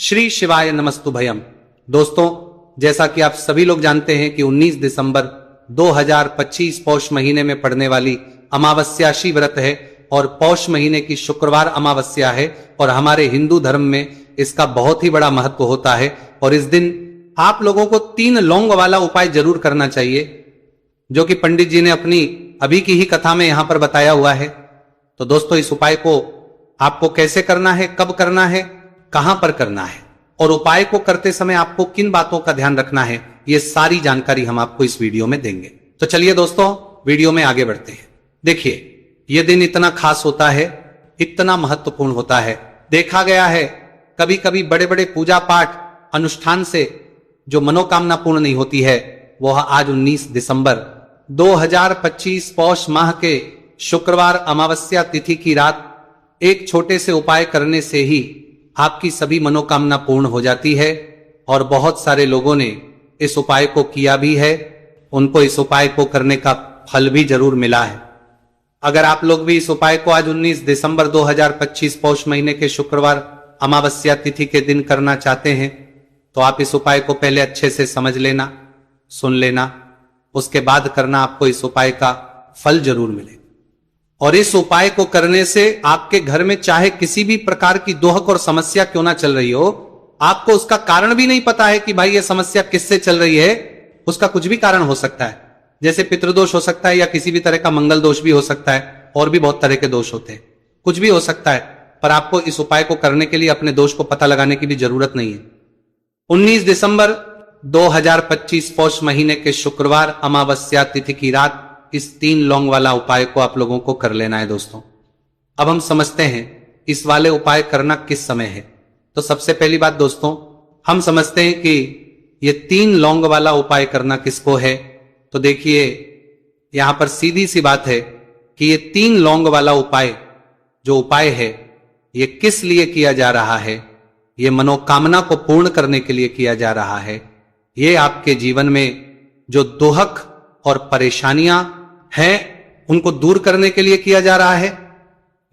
श्री शिवाय नमस्तुभयम। दोस्तों, जैसा कि आप सभी लोग जानते हैं कि 19 दिसंबर 2025 पौष महीने में पड़ने वाली अमावस्याशी व्रत है और पौष महीने की शुक्रवार अमावस्या है और हमारे हिंदू धर्म में इसका बहुत ही बड़ा महत्व होता है। और इस दिन आप लोगों को 3 लौंग वाला उपाय जरूर करना चाहिए, जो कि पंडित जी ने अपनी अभी की ही कथा में यहां पर बताया हुआ है। तो दोस्तों, इस उपाय को आपको कैसे करना है, कब करना है, कहां पर करना है और उपाय को करते समय आपको किन बातों का ध्यान रखना है, ये सारी जानकारी हम आपको इस वीडियो में देंगे। तो चलिए दोस्तों, वीडियो में आगे बढ़ते हैं। देखिए, यह दिन इतना खास होता है, इतना महत्वपूर्ण होता है। देखा गया है कभी कभी बड़े बड़े पूजा पाठ अनुष्ठान से जो मनोकामना पूर्ण नहीं होती है, वह आज 19 दिसंबर 2025 पौष माह के शुक्रवार अमावस्या तिथि की रात एक छोटे से उपाय करने से ही आपकी सभी मनोकामना पूर्ण हो जाती है। और बहुत सारे लोगों ने इस उपाय को किया भी है, उनको इस उपाय को करने का फल भी जरूर मिला है। अगर आप लोग भी इस उपाय को आज 19 दिसंबर 2025 पौष महीने के शुक्रवार अमावस्या तिथि के दिन करना चाहते हैं, तो आप इस उपाय को पहले अच्छे से समझ लेना, सुन लेना, उसके बाद करना, आपको इस उपाय का फल जरूर मिले। और इस उपाय को करने से आपके घर में चाहे किसी भी प्रकार की दोहक और समस्या क्यों ना चल रही हो, आपको उसका कारण भी नहीं पता है कि भाई ये समस्या किससे चल रही है, उसका कुछ भी कारण हो सकता है। जैसे पितृदोष हो सकता है या किसी भी तरह का मंगल दोष भी हो सकता है, और भी बहुत तरह के दोष होते हैं, कुछ भी हो सकता है। पर आपको इस उपाय को करने के लिए अपने दोष को पता लगाने की भी जरूरत नहीं है। 19 दिसंबर 2025 पौष महीने के शुक्रवार अमावस्या तिथि की रात इस 3 लौंग वाला उपाय को आप लोगों को कर लेना है। दोस्तों, अब हम समझते हैं इस वाले उपाय करना किस समय है। तो सबसे पहली बात दोस्तों, हम समझते हैं कि ये 3 लौंग वाला उपाय करना किसको है। तो देखिए, यहां पर सीधी सी बात है कि ये 3 लौंग वाला उपाय जो उपाय है, ये किस लिए किया जा रहा है। ये मनोकामना को पूर्ण करने के लिए किया जा रहा है। ये आपके जीवन में जो दुहक और परेशानियां हैं, उनको दूर करने के लिए किया जा रहा है,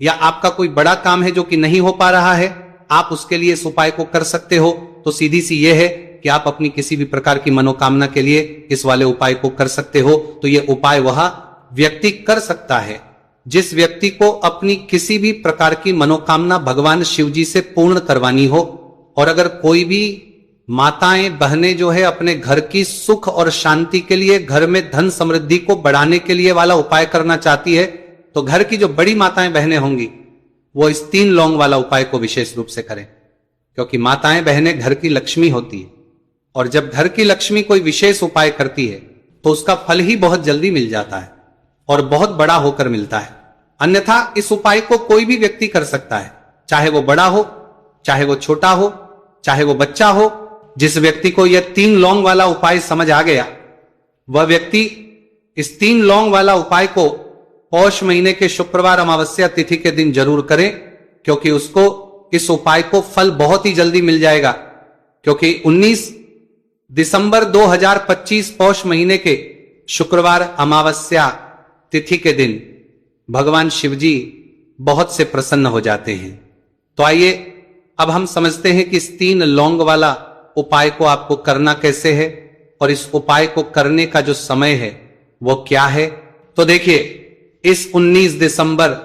या आपका कोई बड़ा काम है जो कि नहीं हो पा रहा है, आप उसके लिए इस उपाय को कर सकते हो। तो सीधी सी ये है कि आप अपनी किसी भी प्रकार की मनोकामना के लिए इस वाले उपाय को कर सकते हो। तो ये उपाय वह व्यक्ति कर सकता है जिस व्यक्ति को अपनी किसी भी प्रकार की मनोकामना भगवान शिव जी से पूर्ण करवानी हो। और अगर कोई भी माताएं बहनें जो है अपने घर की सुख और शांति के लिए, घर में धन समृद्धि को बढ़ाने के लिए वाला उपाय करना चाहती है, तो घर की जो बड़ी माताएं बहनें होंगी वो इस 3 लौंग वाला उपाय को विशेष रूप से करें, क्योंकि माताएं बहनें घर की लक्ष्मी होती है। और जब घर की लक्ष्मी कोई विशेष उपाय करती है तो उसका फल ही बहुत जल्दी मिल जाता है और बहुत बड़ा होकर मिलता है। अन्यथा इस उपाय को कोई भी व्यक्ति कर सकता है, चाहे वो बड़ा हो, चाहे वो छोटा हो, चाहे वो बच्चा हो। जिस व्यक्ति को यह 3 लौंग वाला उपाय समझ आ गया, वह व्यक्ति इस 3 लौंग वाला उपाय को पौष महीने के शुक्रवार अमावस्या तिथि के दिन जरूर करें, क्योंकि उसको इस उपाय को फल बहुत ही जल्दी मिल जाएगा। क्योंकि 19 दिसंबर 2025 पौष महीने के शुक्रवार अमावस्या तिथि के दिन भगवान शिवजी बहुत से प्रसन्न हो जाते हैं। तो आइए अब हम समझते हैं कि इस 3 लौंग वाला उपाय को आपको करना कैसे है और इस उपाय को करने का जो समय है वो क्या है। तो देखिए, इस 19 दिसंबर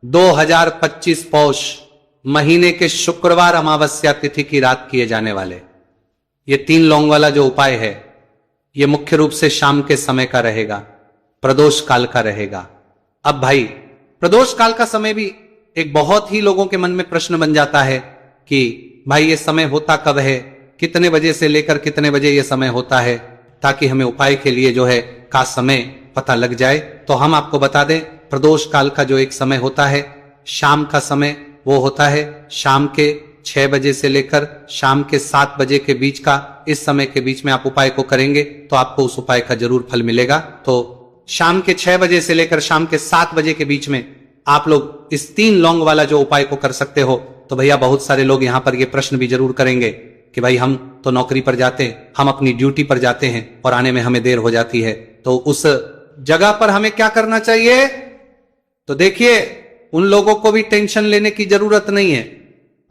2025 पौष महीने के शुक्रवार अमावस्या तिथि की रात किए जाने वाले ये 3 लौंग वाला जो उपाय है, ये मुख्य रूप से शाम के समय का रहेगा, प्रदोष काल का रहेगा। अब भाई, प्रदोष काल का समय भी एक बहुत ही लोगों के मन में प्रश्न बन जाता है कि भाई ये समय होता कब है, कितने बजे से लेकर कितने बजे ये समय होता है, ताकि हमें उपाय के लिए जो है का समय पता लग जाए। तो हम आपको बता दें, प्रदोष काल का जो एक समय होता है, शाम का समय, वो होता है शाम के 6 बजे से लेकर शाम के 7 बजे के बीच का। इस समय के बीच में आप उपाय को करेंगे तो आपको उस उपाय का जरूर फल मिलेगा। तो शाम के 6 बजे से लेकर शाम के 7 बजे के बीच में आप लोग इस 3 लौंग वाला जो उपाय को कर सकते हो। तो भैया, बहुत सारे लोग यहां पर ये प्रश्न भी जरूर करेंगे कि भाई हम तो नौकरी पर जाते हैं, हम अपनी ड्यूटी पर जाते हैं और आने में हमें देर हो जाती है, तो उस जगह पर हमें क्या करना चाहिए। तो देखिए, उन लोगों को भी टेंशन लेने की जरूरत नहीं है।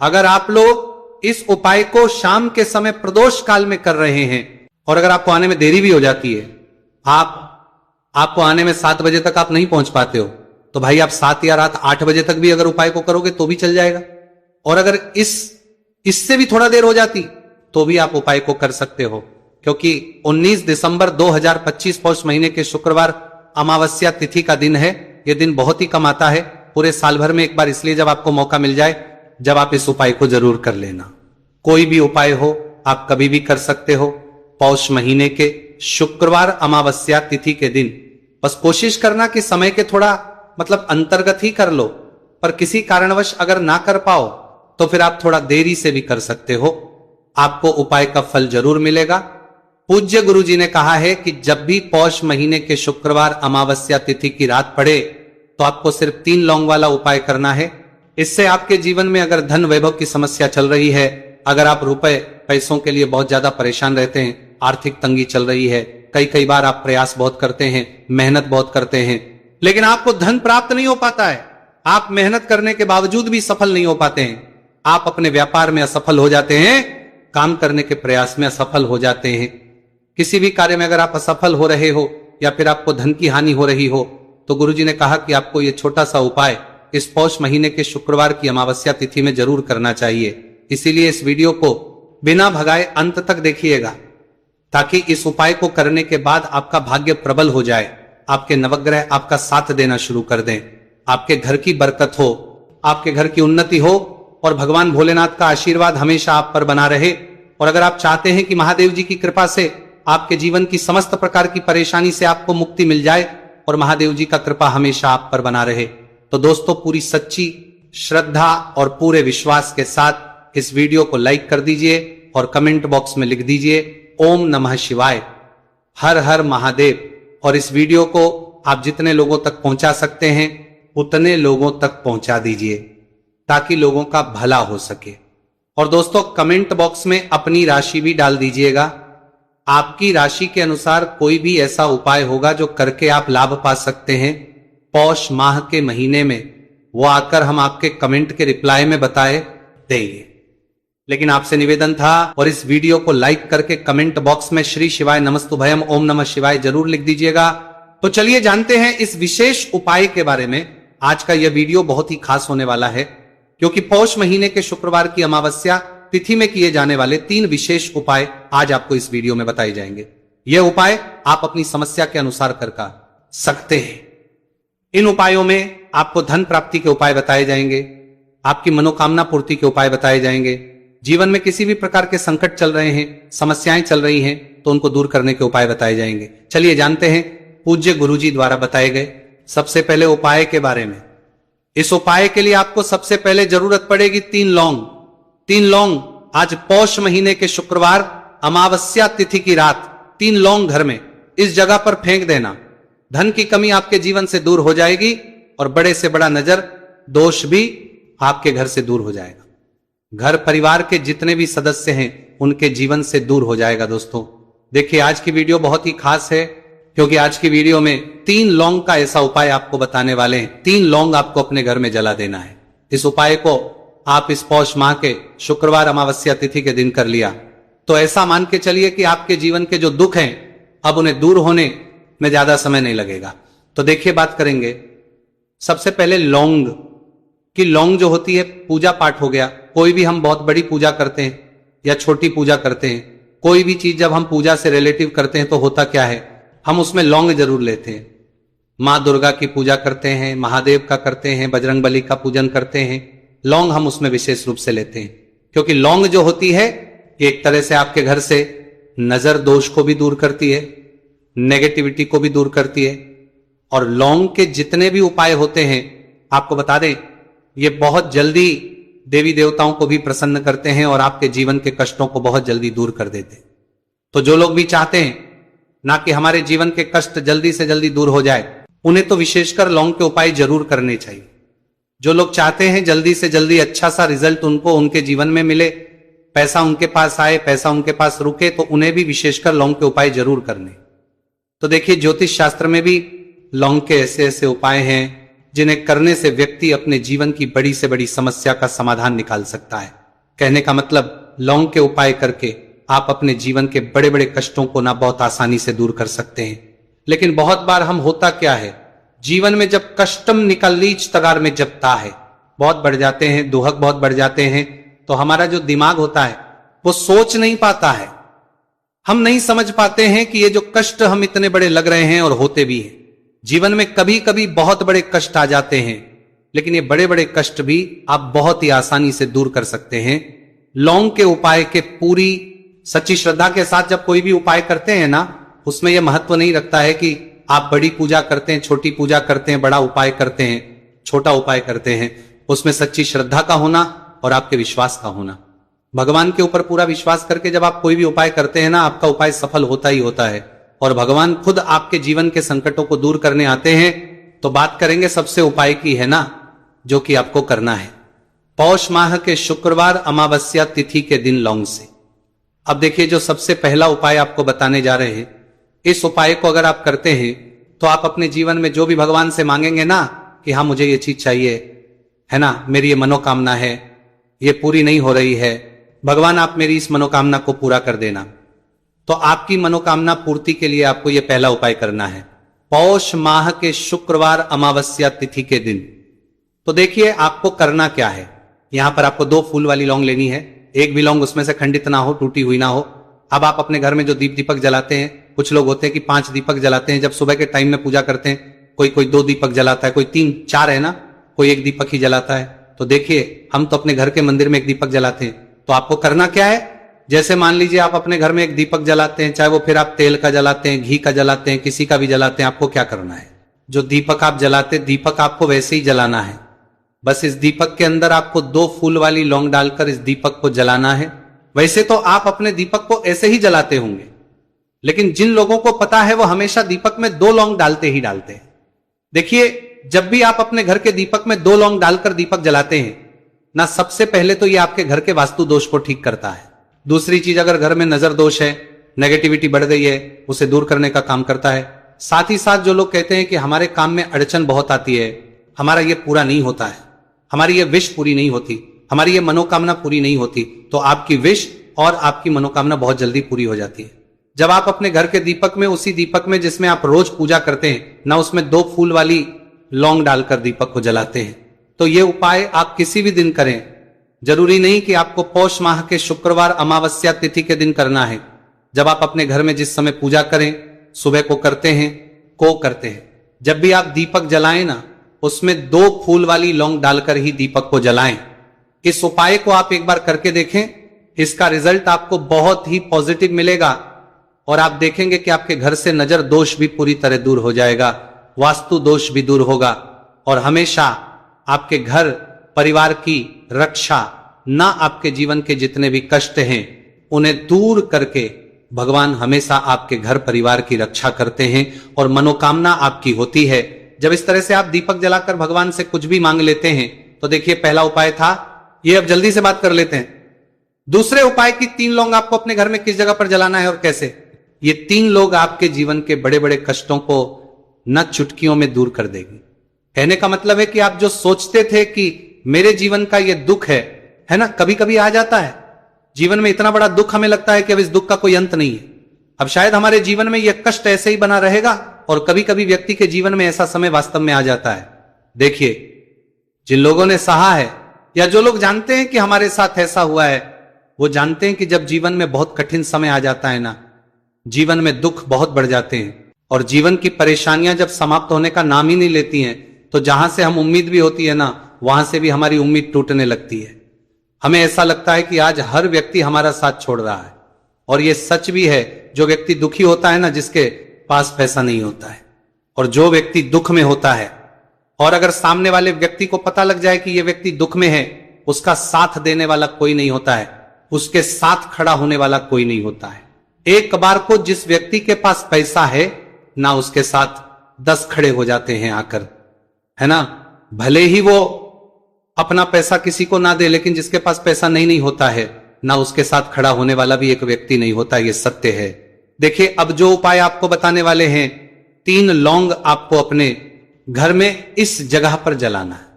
अगर आप लोग इस उपाय को शाम के समय प्रदोष काल में कर रहे हैं, और अगर आपको आने में देरी भी हो जाती है, आपको आने में 7 बजे तक आप नहीं पहुंच पाते हो, तो भाई आप 7 या रात 8 बजे तक भी अगर उपाय को करोगे तो भी चल जाएगा। और अगर इससे भी थोड़ा देर हो जाती तो भी आप उपाय को कर सकते हो, क्योंकि 19 दिसंबर 2025 पौष महीने के शुक्रवार अमावस्या तिथि का दिन है। यह दिन बहुत ही कम आता है पूरे साल भर में एक बार, इसलिए जब आपको मौका मिल जाए, जब आप इस उपाय को जरूर कर लेना। कोई भी उपाय हो आप कभी भी कर सकते हो, पौष महीने के शुक्रवार अमावस्या तिथि के दिन। बस कोशिश करना कि समय के थोड़ा अंतर्गत ही कर लो, पर किसी कारणवश अगर ना कर पाओ तो फिर आप थोड़ा देरी से भी कर सकते हो, आपको उपाय का फल जरूर मिलेगा। पूज्य गुरु जी ने कहा है कि जब भी पौष महीने के शुक्रवार अमावस्या तिथि की रात पड़े तो आपको सिर्फ 3 लौंग वाला उपाय करना है। इससे आपके जीवन में अगर धन वैभव की समस्या चल रही है, अगर आप रुपए पैसों के लिए बहुत ज्यादा परेशान रहते हैं, आर्थिक तंगी चल रही है, कई बार आप प्रयास बहुत करते हैं, मेहनत बहुत करते हैं, लेकिन आपको धन प्राप्त नहीं हो पाता है, आप मेहनत करने के बावजूद भी सफल नहीं हो पाते हैं, आप अपने व्यापार में असफल हो जाते हैं, काम करने के प्रयास में असफल हो जाते हैं, किसी भी कार्य में अगर आप असफल हो रहे हो या फिर आपको धन की हानि हो रही हो, तो गुरुजी ने कहा कि आपको यह छोटा सा उपाय इस पौष महीने के शुक्रवार की अमावस्या तिथि में जरूर करना चाहिए। इसीलिए इस वीडियो को बिना भगाए अंत तक देखिएगा, ताकि इस उपाय को करने के बाद आपका भाग्य प्रबल हो जाए, आपके नवग्रह आपका साथ देना शुरू कर दें, आपके घर की बरकत हो, आपके घर की उन्नति हो, और भगवान भोलेनाथ का आशीर्वाद हमेशा आप पर बना रहे। और अगर आप चाहते हैं कि महादेव जी की कृपा से आपके जीवन की समस्त प्रकार की परेशानी से आपको मुक्ति मिल जाए और महादेव जी का कृपा हमेशा आप पर बना रहे, तो दोस्तों पूरी सच्ची श्रद्धा और पूरे विश्वास के साथ इस वीडियो को लाइक कर दीजिए और कमेंट बॉक्स में लिख दीजिए ओम नमः शिवाय, हर हर महादेव। और इस वीडियो को आप जितने लोगों तक पहुंचा सकते हैं उतने लोगों तक पहुंचा दीजिए, ताकि लोगों का भला हो सके। और दोस्तों कमेंट बॉक्स में अपनी राशि भी डाल दीजिएगा, आपकी राशि के अनुसार कोई भी ऐसा उपाय होगा जो करके आप लाभ पा सकते हैं पौष माह के महीने में, वो आकर हम आपके कमेंट के रिप्लाई में बताए देंगे। लेकिन आपसे निवेदन था, और इस वीडियो को लाइक करके कमेंट बॉक्स में श्री शिवाय नमस्तुभयम ओम नमः शिवाय जरूर लिख दीजिएगा। तो चलिए जानते हैं इस विशेष उपाय के बारे में। आज का यह वीडियो बहुत ही खास होने वाला है, क्योंकि पौष महीने के शुक्रवार की अमावस्या तिथि में किए जाने वाले 3 विशेष उपाय आज आपको इस वीडियो में बताए जाएंगे। यह उपाय आप अपनी समस्या के अनुसार कर सकते हैं। इन उपायों में आपको धन प्राप्ति के उपाय बताए जाएंगे, आपकी मनोकामना पूर्ति के उपाय बताए जाएंगे, जीवन में किसी भी प्रकार के संकट चल रहे हैं, समस्याएं चल रही हैं, तो उनको दूर करने के उपाय बताए जाएंगे। चलिए जानते हैं पूज्य गुरुजी द्वारा बताए गए सबसे पहले उपाय के बारे में। इस उपाय के लिए आपको सबसे पहले जरूरत पड़ेगी 3 लौंग। 3 लौंग आज पौष महीने के शुक्रवार अमावस्या तिथि की रात 3 लौंग घर में इस जगह पर फेंक देना। धन की कमी आपके जीवन से दूर हो जाएगी और बड़े से बड़ा नजर दोष भी आपके घर से दूर हो जाएगा। घर परिवार के जितने भी सदस्य हैं उनके जीवन से दूर हो जाएगा। दोस्तों देखिए आज की वीडियो बहुत ही खास है, क्योंकि आज की वीडियो में 3 लौंग का ऐसा उपाय आपको बताने वाले हैं। 3 लौंग आपको अपने घर में जला देना है। इस उपाय को आप इस पौष माह के शुक्रवार अमावस्या तिथि के दिन कर लिया तो ऐसा मान के चलिए कि आपके जीवन के जो दुख हैं अब उन्हें दूर होने में ज्यादा समय नहीं लगेगा। तो देखिए बात करेंगे सबसे पहले लौंग की। लौंग जो होती है पूजा पाठ हो गया, कोई भी हम बहुत बड़ी पूजा करते हैं या छोटी पूजा करते हैं, कोई भी चीज जब हम पूजा से रिलेटिव करते हैं तो होता क्या है, हम उसमें लौंग जरूर लेते हैं। माँ दुर्गा की पूजा करते हैं, महादेव का करते हैं, बजरंगबली का पूजन करते हैं, लौंग हम उसमें विशेष रूप से लेते हैं, क्योंकि लौंग जो होती है एक तरह से आपके घर से नजर दोष को भी दूर करती है, नेगेटिविटी को भी दूर करती है। और लौंग के जितने भी उपाय होते हैं आपको बता दें, ये बहुत जल्दी देवी देवताओं को भी प्रसन्न करते हैं और आपके जीवन के कष्टों को बहुत जल्दी दूर कर देते हैं। तो जो लोग भी चाहते हैं ना कि हमारे जीवन के कष्ट जल्दी से जल्दी दूर हो जाए, उन्हें तो विशेषकर लौंग के उपाय जरूर करने चाहिए। जो लोग चाहते हैं जल्दी से जल्दी अच्छा सा रिजल्ट उनको उनके जीवन में मिले, पैसा उनके पास आए, पैसा उनके पास रुके, तो उन्हें भी विशेषकर लौंग के उपाय जरूर करने। तो देखिए ज्योतिष शास्त्र में भी लौंग के ऐसे ऐसे उपाय हैं जिन्हें करने से व्यक्ति अपने जीवन की बड़ी से बड़ी समस्या का समाधान निकाल सकता है। कहने का मतलब लौंग के उपाय करके आप अपने जीवन के बड़े बड़े कष्टों को ना बहुत आसानी से दूर कर सकते हैं। लेकिन बहुत बार हम होता क्या है, जीवन में जब कष्टम निकलीच तगार में जबता है, बहुत बढ़ जाते हैं, दुहक बहुत बढ़ जाते हैं, तो हमारा जो दिमाग होता है वो सोच नहीं पाता है। हम नहीं समझ पाते हैं कि ये जो कष्ट हम इतने बड़े लग रहे हैं और होते भी हैं। जीवन में कभी कभी बहुत बड़े कष्ट आ जाते हैं, लेकिन ये बड़े बड़े कष्ट भी आप बहुत ही आसानी से दूर कर सकते हैं लौंग के उपाय के पूरी सच्ची श्रद्धा के साथ। जब कोई भी उपाय करते हैं ना, उसमें यह महत्व नहीं रखता है कि आप बड़ी पूजा करते हैं, छोटी पूजा करते हैं, बड़ा उपाय करते हैं, छोटा उपाय करते हैं। उसमें सच्ची श्रद्धा का होना और आपके विश्वास का होना। भगवान के ऊपर पूरा विश्वास करके जब आप कोई भी उपाय करते हैं ना, आपका उपाय सफल होता ही होता है और भगवान खुद आपके जीवन के संकटों को दूर करने आते हैं। तो बात करेंगे सबसे उपाय की, है ना, जो कि आपको करना है पौष माह के शुक्रवार अमावस्या तिथि के दिन लौंग से। अब देखिए, जो सबसे पहला उपाय आपको बताने जा रहे हैं, इस उपाय को अगर आप करते हैं तो आप अपने जीवन में जो भी भगवान से मांगेंगे ना कि हाँ मुझे ये चीज चाहिए, है ना, मेरी ये मनोकामना है, ये पूरी नहीं हो रही है, भगवान आप मेरी इस मनोकामना को पूरा कर देना। तो आपकी मनोकामना पूर्ति के लिए आपको यह पहला उपाय करना है पौष माह के शुक्रवार अमावस्या तिथि के दिन। तो देखिए आपको करना क्या है। यहां पर आपको 2 फूल वाली लौंग लेनी है, एक भी लौंग उसमें से खंडित ना हो, टूटी हुई ना हो। अब आप अपने घर में जो दीपक जलाते हैं, कुछ लोग होते हैं कि 5 दीपक जलाते हैं जब सुबह के टाइम में पूजा करते हैं, कोई 2 दीपक जलाता है, कोई 3 4 है ना, कोई 1 दीपक ही जलाता है। तो देखिए हम तो अपने घर के मंदिर में 1 दीपक जलाते हैं। तो आपको करना क्या है, जैसे मान लीजिए आप अपने घर में 1 दीपक जलाते हैं, चाहे वो फिर आप तेल का जलाते हैं, घी का जलाते हैं, किसी का भी जलाते हैं, आपको क्या करना है, जो दीपक आप जलाते, दीपक आपको वैसे ही जलाना है। बस इस दीपक के अंदर आपको 2 फूल वाली लौंग डालकर इस दीपक को जलाना है। वैसे तो आप अपने दीपक को ऐसे ही जलाते होंगे, लेकिन जिन लोगों को पता है वो हमेशा दीपक में 2 लौंग डालते ही डालते हैं। देखिए, जब भी आप अपने घर के दीपक में 2 लौंग डालकर दीपक जलाते हैं ना, सबसे पहले तो ये आपके घर के वास्तु दोष को ठीक करता है। दूसरी चीज, अगर घर में नजर दोष है, नेगेटिविटी बढ़ गई है, उसे दूर करने का काम करता है। साथ ही साथ जो लोग कहते हैं कि हमारे काम में अड़चन बहुत आती है, हमारा ये पूरा नहीं होता है, हमारी ये विश पूरी नहीं होती, हमारी ये मनोकामना पूरी नहीं होती, तो आपकी विश और आपकी मनोकामना बहुत जल्दी पूरी हो जाती है। जब आप अपने घर के दीपक में, उसी दीपक में जिसमें आप रोज पूजा करते हैं ना, उसमें 2 फूल वाली लौंग डालकर दीपक को जलाते हैं। तो ये उपाय आप किसी भी दिन करें, जरूरी नहीं कि आपको पौष माह के शुक्रवार अमावस्या तिथि के दिन करना है। जब आप अपने घर में जिस समय पूजा करें, सुबह को करते हैं, जब भी आप दीपक जलाएं ना, उसमें 2 फूल वाली लौंग डालकर ही दीपक को जलाएं। इस उपाय को आप एक बार करके देखें, इसका रिजल्ट आपको बहुत ही पॉजिटिव मिलेगा और आप देखेंगे कि आपके घर से नजर दोष भी पूरी तरह दूर हो जाएगा, वास्तु दोष भी दूर होगा और हमेशा आपके घर परिवार की रक्षा, ना आपके जीवन के जितने भी कष्ट हैं उन्हें दूर करके भगवान हमेशा आपके घर परिवार की रक्षा करते हैं और मनोकामना आपकी होती है। जब इस तरह से आप दीपक जलाकर भगवान से कुछ भी मांग लेते हैं, तो देखिए पहला उपाय था ये। अब जल्दी से बात कर लेते हैं दूसरे उपाय की। 3 लौंग आपको अपने घर में किस जगह पर जलाना है और कैसे। ये 3 लोग आपके जीवन के बड़े बड़े कष्टों को न चुटकियों में दूर कर देगी। कहने का मतलब है कि आप जो सोचते थे कि मेरे जीवन का ये दुख है ना, कभी कभी आ जाता है जीवन में इतना बड़ा दुख, हमें लगता है कि अब इस दुख का कोई अंत नहीं है, अब शायद हमारे जीवन में यह कष्ट ऐसे ही बना रहेगा। और कभी कभी व्यक्ति के जीवन में ऐसा समय वास्तव में आ जाता है। देखिए, जिन लोगों ने सहा है या जो लोग जानते हैं कि हमारे साथ ऐसा हुआ है, वो जानते हैं कि जब जीवन में बहुत कठिन समय आ जाता है ना, जीवन में दुख बहुत बढ़ जाते हैं और जीवन की परेशानियां जब समाप्त होने का नाम ही नहीं लेती हैं, तो जहां से हम उम्मीद भी होती है ना, वहां से भी हमारी उम्मीद टूटने लगती है। हमें ऐसा लगता है कि आज हर व्यक्ति हमारा साथ छोड़ रहा है। और यह सच भी है, जो व्यक्ति दुखी होता है ना, जिसके पास पैसा नहीं होता है, और जो व्यक्ति दुख में होता है और अगर सामने वाले व्यक्ति को पता लग जाए कि यह व्यक्ति दुख में है, उसका साथ देने वाला कोई नहीं होता है, उसके साथ खड़ा होने वाला कोई नहीं होता है। एक बार को जिस व्यक्ति के पास पैसा है ना, उसके साथ 10 खड़े हो जाते हैं आकर, है ना। भले ही वो अपना पैसा किसी को ना दे, लेकिन जिसके पास पैसा नहीं होता है ना, उसके साथ खड़ा होने वाला भी एक व्यक्ति नहीं होता। ये सत्य है। देखिए, अब जो उपाय आपको बताने वाले हैं, 3 लौंग आपको अपने घर में इस जगह पर जलाना है।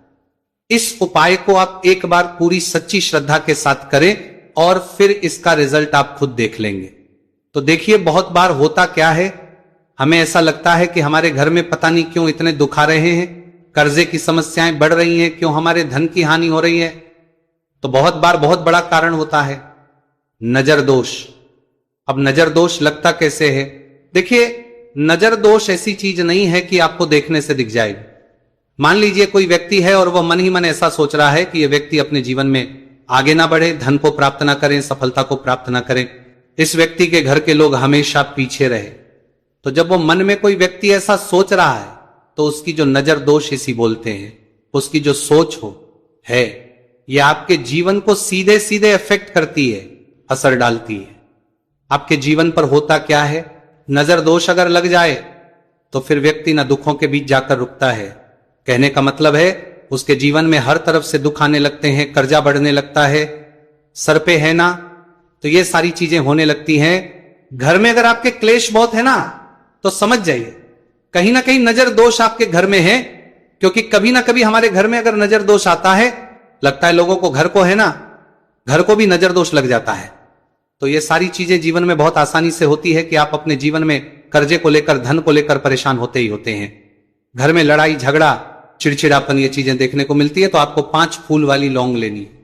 इस उपाय को आप एक बार पूरी सच्ची श्रद्धा के साथ करें और फिर इसका रिजल्ट आप खुद देख लेंगे। तो देखिए, बहुत बार होता क्या है, हमें ऐसा लगता है कि हमारे घर में पता नहीं क्यों इतने दुख आ रहे हैं, कर्जे की समस्याएं बढ़ रही हैं, क्यों हमारे धन की हानि हो रही है। तो बहुत बार बहुत बड़ा कारण होता है नजर दोष। अब नजर दोष लगता कैसे है? देखिए, नजर दोष ऐसी चीज नहीं है कि आपको देखने से दिख जाएगी। मान लीजिए कोई व्यक्ति है और वह मन ही मन ऐसा सोच रहा है कि यह व्यक्ति अपने जीवन में आगे ना बढ़े, धन को प्राप्त ना करें, सफलता को प्राप्त ना करें, इस व्यक्ति के घर के लोग हमेशा पीछे रहे। तो जब वो मन में कोई व्यक्ति ऐसा सोच रहा है तो उसकी जो नजर दोष इसी बोलते हैं, उसकी जो सोच है, ये आपके जीवन को सीधे सीधे इफेक्ट करती है, असर डालती है। आपके जीवन पर होता क्या है, नजर दोष अगर लग जाए तो फिर व्यक्ति ना दुखों के बीच जाकर रुकता है। कहने का मतलब है उसके जीवन में हर तरफ से दुख आने लगते हैं, कर्जा बढ़ने लगता है, सर पे है ना, तो ये सारी चीजें होने लगती हैं। घर में अगर आपके क्लेश बहुत है ना, तो समझ जाइए कहीं ना कहीं नजर दोष आपके घर में है। क्योंकि कभी ना कभी हमारे घर में अगर नजर दोष आता है, लगता है लोगों को, घर को है ना, घर को भी नजर दोष लग जाता है। तो ये सारी चीजें जीवन में बहुत आसानी से होती है कि आप अपने जीवन में कर्जे को लेकर, धन को लेकर परेशान होते ही होते हैं। घर में लड़ाई झगड़ा, चिड़चिड़ापन, ये चीजें देखने को मिलती है। तो आपको 5 फूल वाली लौंग लेनी है।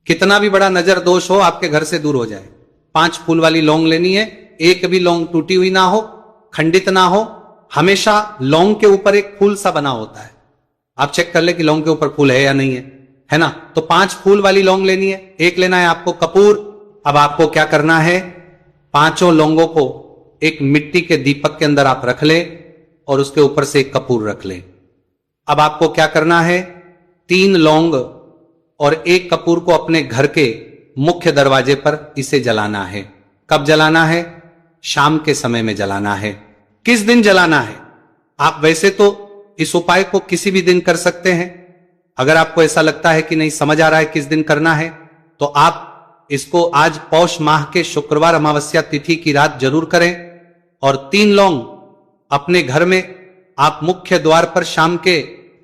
कितना भी बड़ा नजर दोष हो आपके घर से दूर हो जाए, 5 फूल वाली लौंग लेनी है। एक भी लौंग टूटी हुई ना हो, खंडित ना हो, हमेशा लौंग के ऊपर एक फूल सा बना होता है। आप चेक कर ले कि लौंग के ऊपर फूल है या नहीं है ना। तो 5 फूल वाली लौंग लेनी है। एक लेना है आपको कपूर। अब आपको क्या करना है, 5 लौंगों को एक मिट्टी के दीपक के अंदर आप रख ले और उसके ऊपर से एक कपूर रख ले। अब आपको क्या करना है, 3 लौंग और 1 कपूर को अपने घर के मुख्य दरवाजे पर इसे जलाना है। कब जलाना है? शाम के समय में जलाना है। किस दिन जलाना है? आप वैसे तो इस उपाय को किसी भी दिन कर सकते हैं। अगर आपको ऐसा लगता है कि नहीं समझ आ रहा है किस दिन करना है, तो आप इसको आज पौष माह के शुक्रवार अमावस्या तिथि की रात जरूर करें। और 3 लौंग अपने घर में आप मुख्य द्वार पर शाम के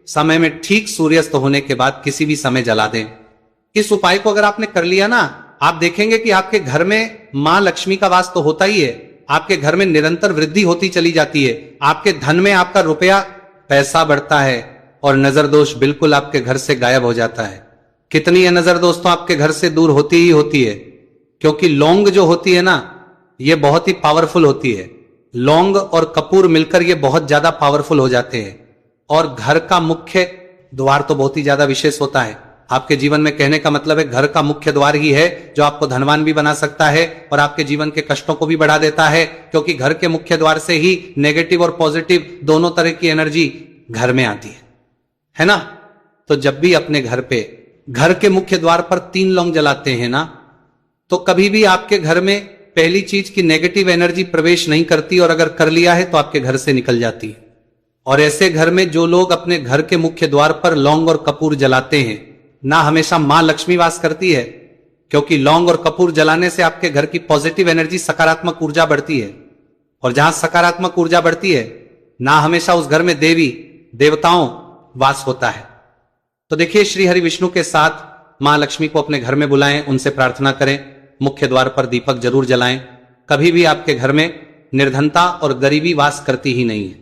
समय में ठीक सूर्यास्त होने के बाद किसी भी समय जला दें। इस उपाय को अगर आपने कर लिया ना, आप देखेंगे कि आपके घर में मां लक्ष्मी का वास तो होता ही है, आपके घर में निरंतर वृद्धि होती चली जाती है, आपके धन में आपका रुपया पैसा बढ़ता है और नजर दोष बिल्कुल आपके घर से गायब हो जाता है। कितनी है नजर दोस्तों आपके घर से दूर होती ही होती है। क्योंकि लौंग जो होती है ना, ये बहुत ही पावरफुल होती है। लौंग और कपूर मिलकर ये बहुत ज्यादा पावरफुल हो जाते हैं। और घर का मुख्य द्वार तो बहुत ही ज्यादा विशेष होता है आपके जीवन में। कहने का मतलब है घर का मुख्य द्वार ही है जो आपको धनवान भी बना सकता है और आपके जीवन के कष्टों को भी बढ़ा देता है। क्योंकि घर के मुख्य द्वार से ही नेगेटिव और पॉजिटिव दोनों तरह की एनर्जी घर में आती है ना। तो जब भी अपने घर पे, घर के मुख्य द्वार पर 3 लौंग जलाते हैं ना, तो कभी भी आपके घर में पहली चीज की नेगेटिव एनर्जी प्रवेश नहीं करती, और अगर कर लिया है तो आपके घर से निकल जाती है। और ऐसे घर में जो लोग अपने घर के मुख्य द्वार पर लौंग और कपूर जलाते हैं ना, हमेशा मां लक्ष्मी वास करती है। क्योंकि लौंग और कपूर जलाने से आपके घर की पॉजिटिव एनर्जी, सकारात्मक ऊर्जा बढ़ती है। और जहां सकारात्मक ऊर्जा बढ़ती है ना, हमेशा उस घर में देवी देवताओं वास होता है। तो देखिए, श्री हरि विष्णु के साथ मां लक्ष्मी को अपने घर में बुलाएं, उनसे प्रार्थना करें, मुख्य द्वार पर दीपक जरूर जलाएं। कभी भी आपके घर में निर्धनता और गरीबी वास करती ही नहीं है।